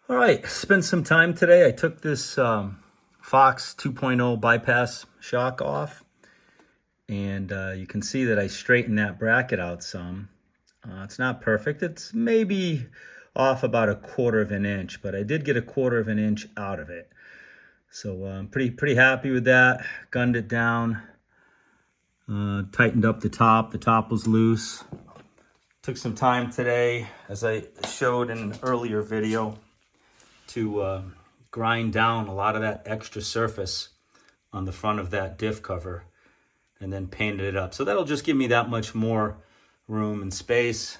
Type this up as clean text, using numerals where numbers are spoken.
All right, spent some time today. I took this Fox 2.0 bypass shock off, and you can see that I straightened that bracket out some. It's not perfect. It's maybe off about 1/4 of an inch, but I did get 1/4 of an inch out of it. So I'm pretty happy with that. Gunned it down, tightened up the top. The top was loose. Took some time today, as I showed in an earlier video, to grind down a lot of that extra surface on the front of that diff cover and then painted it up. So that'll just give me that much more room and space